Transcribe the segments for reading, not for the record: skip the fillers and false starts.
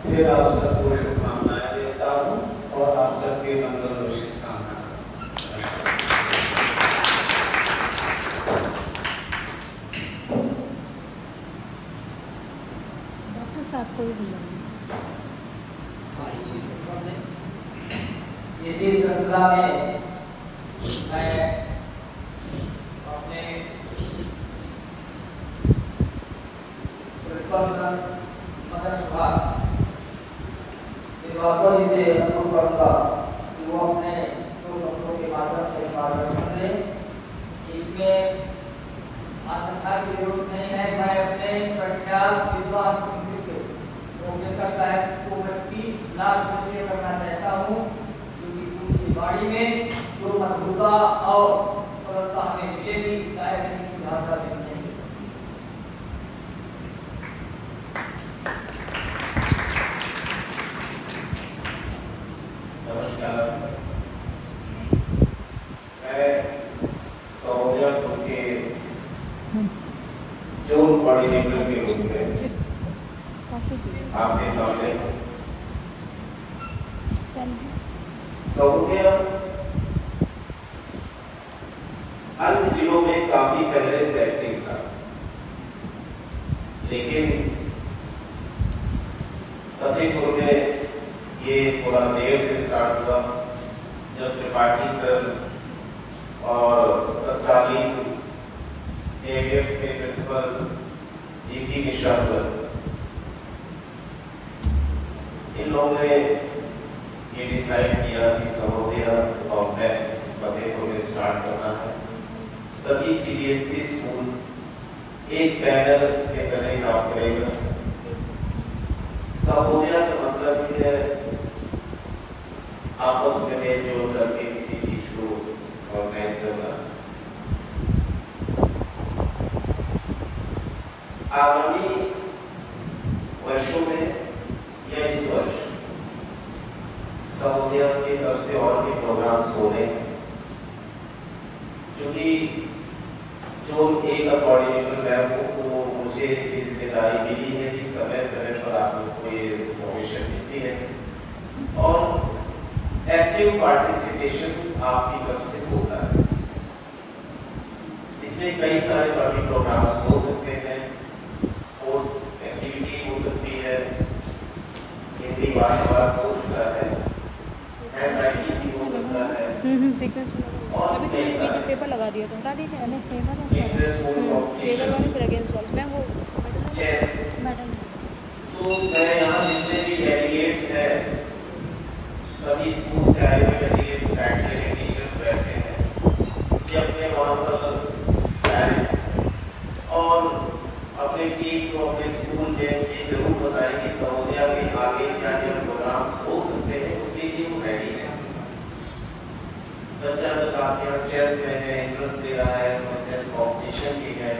फिर आप सबको शुभकामनाएं देता हूँ और आप सबके मंगल और शुभकामनाएं। डॉक्टर साहब को भी बुलाइए। इसी श्रृंखला में मैं अपने प्रिंसिपल मदर सुभाष श्रीवास्तव जी से अनुरोध करूंगा कि वो अपने दो शब्दों के माध्यम से मार्गदर्शन दें। इसमें आत्मकथा की जरूरत नहीं है। मैं अपने प्रख्यात विद्वान संस्कृत प्रोफेसर साहब को मैं प्लीज लास्ट में से करना चाहता हूँ, क्योंकि वाणी में जो मधुरता और सरलता हमें मिलेगी शायद किसी भाषा में नहीं मिल सकती। नमस्कार, मैं सौदियापुर के जोन कोऑर्डिनेटर के रूप में आपके सामने सौदिया अन्य जिलों में काफी पहले से एक्टिव था, लेकिन फतेहपुर में ये थोड़ा देर से स्टार्ट हुआ, जब त्रिपाठी सर और तत्कालीन जेवीएस के प्रिंसिपल जीपी मिश्रा सर, इन लोगों ने ये डिसाइड किया कि सर्वोदय कॉम्प्लेक्स फतेहपुर में स्टार्ट करना है। सभी सीबीएसई स्कूल एक बैनर के तले काम करेगा। सर्वोदय का मतलब ही है आपस में मेल जोल करके किसी चीज को ऑर्गेनाइज करना। आगामी वर्षों में या इस वर्ष सर्वोदय की तरफ से और भी प्रोग्राम्स हो रहे हैं, क्योंकि जो एक कोऑर्डिनेटर मैं हूँ, वो मुझे जिम्मेदारी मिली है कि समय समय पर आप लोग को ये इन्फॉर्मेशन मिलती है और एक्टिव पार्टिसिपेशन आपकी तरफ से होता है। इसमें कई सारे पार्टी प्रोग्राम्स हो सकते हैं, स्पोर्ट्स एक्टिविटी हो सकती है, हिंदी बार हो चुका है, हैंड राइटिंग भी हो सकता है और अभी तो मैंने पेपर लगा दिया था, बता दीजिए मैंने फेवर है अगेंस्ट वाल मैं वो मैडम। तो मैं यहाँ जितने भी डेलीगेट्स हैं, सभी स्कूल से आए हुए डेलीगेट्स बैठे हैं, टीचर्स बैठे हैं, कि अपने वहाँ पर जाएं और अपने टीम को अपने स्कूल में ये जरूर बताएं कि सर्वोदय के आगे क्या क्या प्रोग्राम्स हो सकते हैं, उसके लिए वो रेडी है। बच्चा अगर आपके यहाँ चेस में है, इंटरेस्ट दे रहा है, तो चेस कॉम्पिटिशन भी है,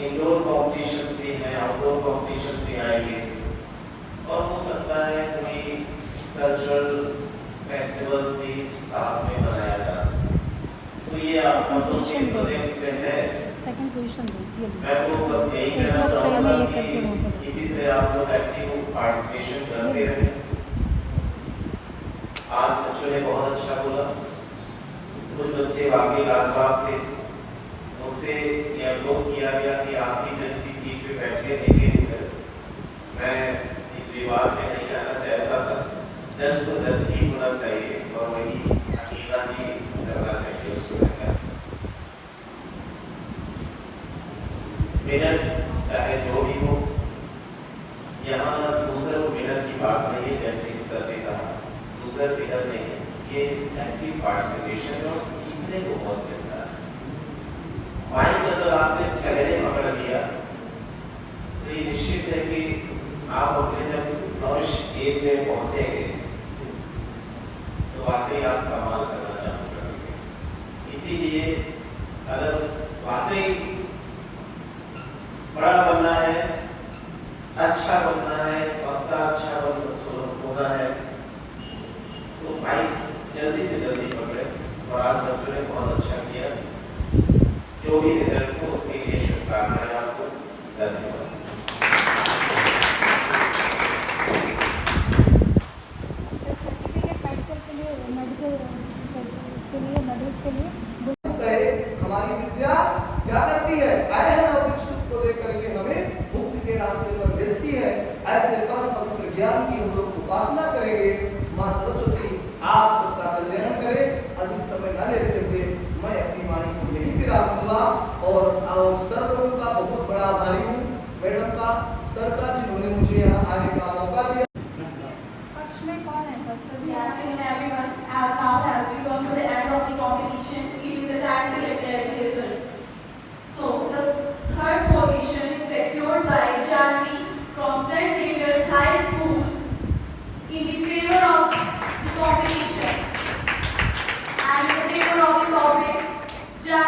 इंडोर कॉम्पिटिशन्स भी हैं, आउटडोर कॉम्पिटिशन्स भी आएंगे और हो सकता है कोई कल्चरल फेस्टिवल्स भी साथ में मनाया जा सके। तो ये आपका प्रोजेक्ट्स में है। सेकंड पोजीशन दो। मैं तो बस यही कहना चाहूँगा कि इसी तरह आप लोग एक्टिव पार्टिसिपेशन करते रहें। आज बच्चों ने बहुत अच्छा बोला, कुछ बच्चे वाकई लाजवाब थे। मुझसे ये अनुरोध किया गया कि आप भी जज की सीट पे बैठे, लेकिन मैं इस विवाद में नहीं आना चाहता था। जज तो जज ही होना चाहिए और वही अकेला भी करना चाहिए उसको। विनर्स चाहे जो भी हो, यहाँ लूजर विनर की बात नहीं है, जैसे कि सर ने कहा लूजर विनर नहीं है, ये एक्टिव पार्टिसिपेशन और सीखने को बहुत मिलता है। माइक अगर आपने पहले पकड़ लिया तो ये निश्चित है कि आप अपने जब फ्लरिश एज में पहुंचेंगे तो वाकई आप कमाल करना चालू कर देंगे। इसीलिए अगर वाकई बड़ा बनना है, अच्छा बनना है, वक्ता अच्छा होना है, तो माइक जल्दी से जल्दी पकड़े। और आज बच्चों ने बहुत अच्छा किया। जो भी रिजल्ट हो उसके लिए शुभकामनाएं आपको। धन्यवाद।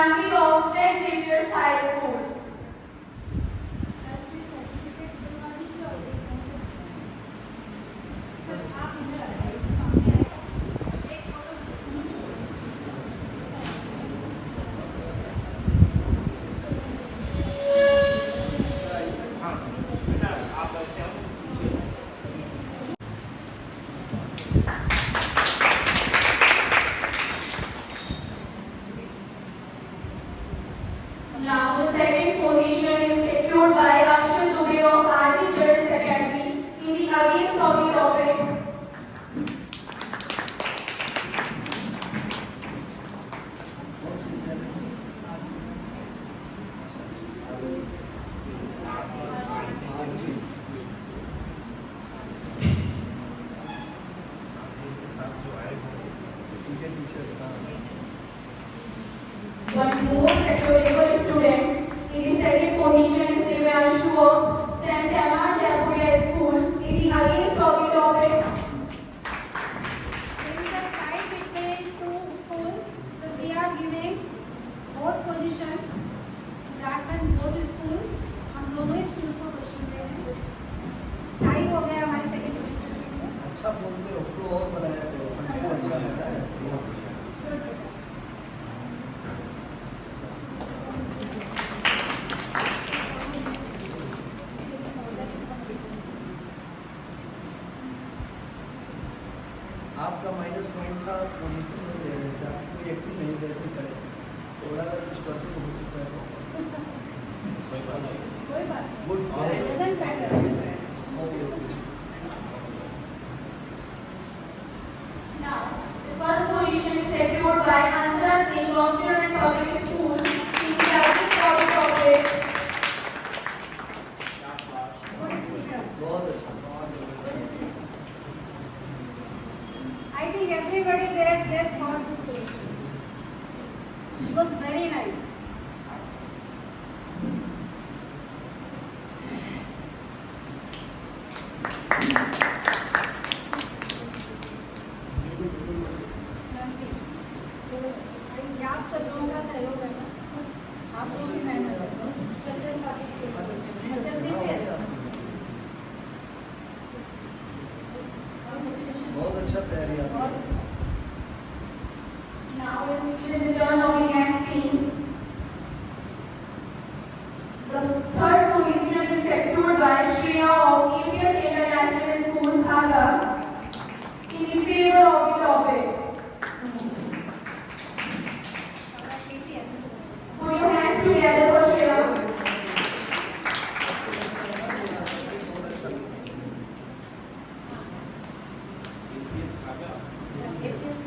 Family of St. Xavier's High School. Now the second position is secured by Akshat Dubey of RG Girls Academy in the against of the topic. One more securitable student in the second position is Divyanshu of St. Emma Jaipuria School in the against of the topic. There is a fight between two schools, so we are giving both position. That one both schools, हम दोनों ही schools को question दे रहे हैं. Tie हो गया हमारे second position में. अच्छा बोलते हो फ्लो और बनाया करो संडे अच्छा लगता है आपका माइनस पॉइंट था पोजीशन में ले रहे थे आप कोई एक्टिंग नहीं वैसे करे थोड़ा अगर कुछ करते तो हो सकता है कोई बात नहीं. Good Doesn't matter. Okay Now the first position is secured by Antara Singh of Children Public School in the against of the topic. What is speaker? बहुत अच्छा What is speaker? I think everybody there guessed for this position. She was very nice. Ma'am, please. आप सब लोगों का सहयोग करना. आप लोग भी मेहनत करो. Children Public School. अच्छा, CPS. बहुत अच्छा तैयारी आपकी और Now it is the turn of the next team. The third position is secured by Shreya of APS International School, Dhaka, in the favor of the topic. KPS. Put your hands together for Shreya. KPS.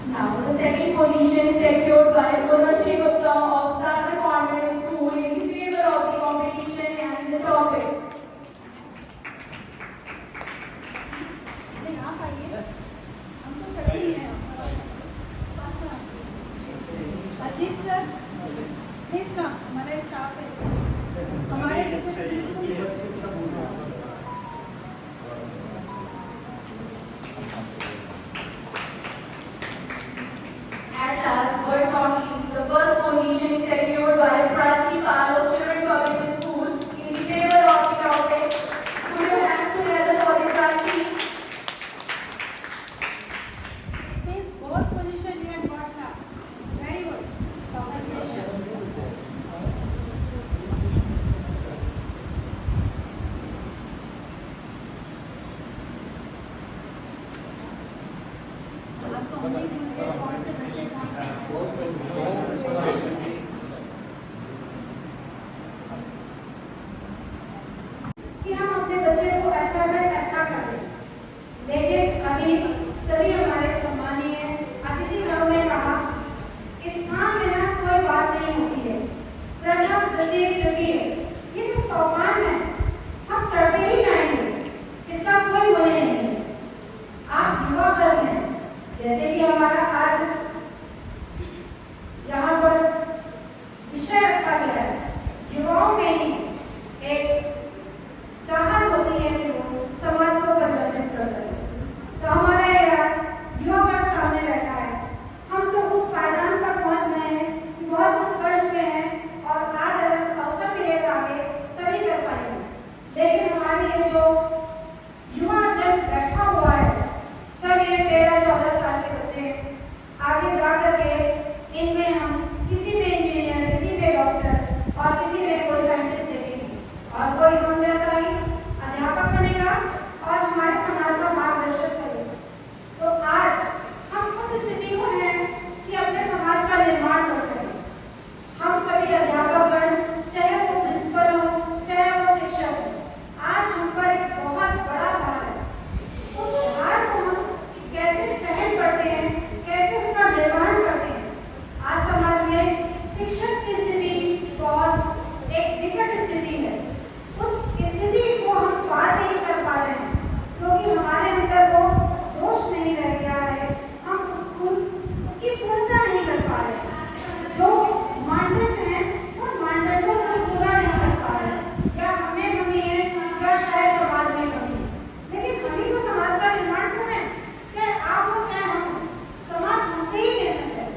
Now the second position is secured by Gurashri Gupta of Sagar Convent School in the favor of the competition and the topic. नहीं, आप आइए. हम तो खड़े ही हैं. पास में आइए. Ajit sir, please come. हमारा स्टाफ है. हमारे टीचर बिल्कुल ये बच्चे अच्छा बोल रहे हैं At last, but not least, the first position is secured by Prachi Pal of Children Public School in the favor of the topic. Put your hands together for the Prachi. This both position you had got now. Very good. Congratulations. आज तो उम्मीद मुझे कौन से बच्चे कौन बहुत अच्छा लगा कि हम अपने बच्चे को अच्छा से अच्छा करें। लेकिन अभी सभी हमारे सम्मानीय अतिथि गृह ने कहा इस स्थान में ना कोई बात नहीं होती है। प्रथम द्वितीय तृतीय ये जो सोपान है हम चढ़ते ही जाएंगे, इसका कोई मूल्य नहीं है। आप युवा वर्ग हैं, जैसे कि हमारा आज यहाँ पर विषय रखा गया है और किसी में कोई साइंटिस्ट देखेंगे और कोई हम जैसा ही अध्यापक बनेगा और हमारे समाज का मार्गदर्शन करेगा। तो आज हम उस स्थिति को हैं कि अपने समाज का निर्माण कर सकें। हम सभी अध्यापकगण, चाहे वो प्रिंसिपल हो, चाहे वो शिक्षक हो, आज हम पर एक बहुत बड़ा भार है। उस भार को हम कैसे सहन करते हैं, कैसे उसका निर्वहन करते हैं। आज समाज में शिक्षक की स्थिति बहुत एक विकट स्थिति है। उस स्थिति को हम पार नहीं कर पा रहे हैं क्योंकि हमारे अंदर वो जोश नहीं रह गया है। हम उसकी पूर्णता नहीं कर पा रहे हैं। जो मानदंड है उन मानदंडों को हम पूरा नहीं कर पा रहे हैं। या हमें कमी है या शायद समाज में कमी है, लेकिन हम ही तो समाज का निर्माण कर रहे हैं। चाहे आप हो चाहे हम हो, समाज हमसे ही निर्मित है।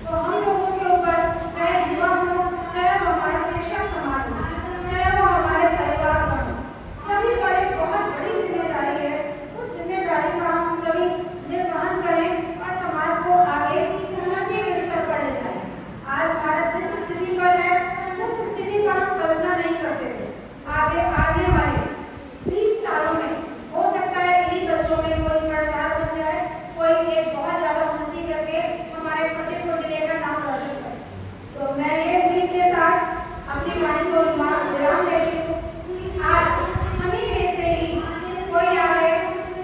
तो हम लोगों के ऊपर, चाहे युवा हो, चाहे वो हमारा शिक्षक समाज हो, चाहे वो हमारे परिवार हो, सभी पर एक बहुत बड़ी जिम्मेदारी है। उस जिम्मेदारी का हम सभी निर्वहन करें और समाज को आगे उन्नति के स्तर पर ले जाएं। आज भारत जिस स्थिति पर है उस स्थिति पर हम कल्पना नहीं करते थे। आने वाले 20 सालों में हो सकता है इन्हीं बच्चों में कोई कर्णधार बन जाए, कोई एक बहुत ज्यादा उन्नति करके हमारे फतेहपुर जिले का नाम रोशन करे। तो मैं ये उम्मीद के साथ अपनी वाणी को विराम देती हूँ कि आज हम ही में से ही कोई आगे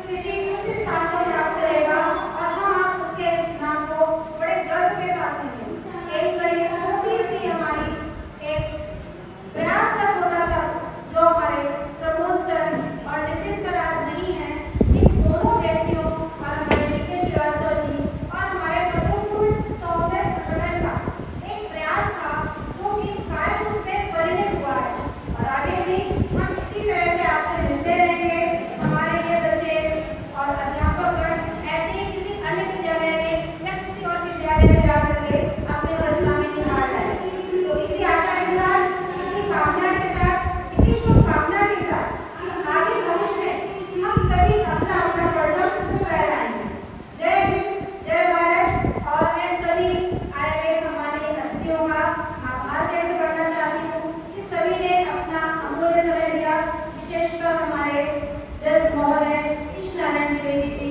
किसी उच्च स्थान को प्राप्त करेगा और हम उसके नाम को बड़े गर्व के साथ लेंगे। एक छोटी सी हमारी एक प्रयास का छोटा सा जो हमारे प्रमोद सर और नितिन सर आज नहीं है, इन दोनों व्यक्तियों और हमारे डीके श्रीवास्तव जी और हमारे महत्वपूर्ण समुदाय संगठन का एक प्रयास था जो कि कार्य रूप में परिणत हुआ है। और आगे भी हम इसी तरह से आपसे मिलते रहेंगे। हमारे ये बच्चे और अध्यापकगण ऐसे ही किसी अन्य विद्यालय में या किसी और विद्यालय में जाकर के अपने प्रतिभा में निखार लाएं। तो इसी आशा के साथ, इसी कामना के साथ, इसी शुभकामना के साथ कि आगे भविष्य में हम सभी अपना अपना परचम फहराएंगे। जय हिंद, जय भारत। और मैं सभी आए हुए सम्मानित अतिथियों का आभार व्यक्त करना चाहती हूँ कि सभी ने अपना अमूल्य समय दिया, विशेषकर हमारे जज महोदय कृष्ण नारायण द्विवेदी जी